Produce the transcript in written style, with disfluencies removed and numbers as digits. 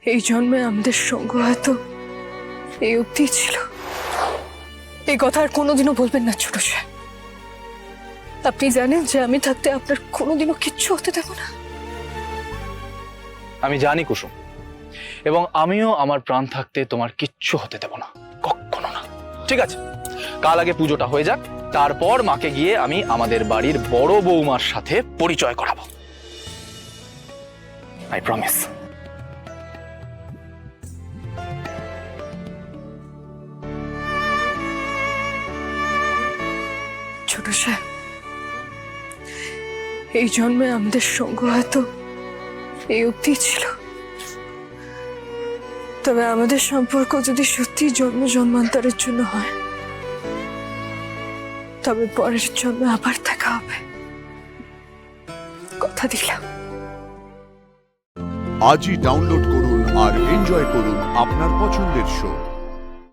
এই জন্মে আমাদের সঙ্গ হয়তো এই অবধি ছিল। এই কথা আর কোনোদিনও বলবেন না ছোট সাহেব। আপনি জানেন যে আমি থাকতে আপনার কোনোদিনও কিচ্ছু হতে দেব না। আমি জানি কুসুম, এবং আমিও আমার প্রাণ থাকতে তোমার কিচ্ছু হতে দেব না, কখনো না। ঠিক আছে, কাল আগে পুজোটা হয়ে যাক, তারপর মাকে গিয়ে আমি আমাদের বাড়ির বড় বৌমার সাথে পরিচয় করাবো। I promise. ছোট সাহেব, এই জন্মে আমাদের সঙ্গ হয়তো এই অবধি ছিল, তবে আমাদের সম্পর্ক যদি সত্যি জন্ম জন্মান্তরের জন্য হয়, তবে পরের জন্মে আবার দেখা হবে, কথা দিলাম। আজই ডাউনলোড করুন আর এনজয় করুন আপনার পছন্দের শো।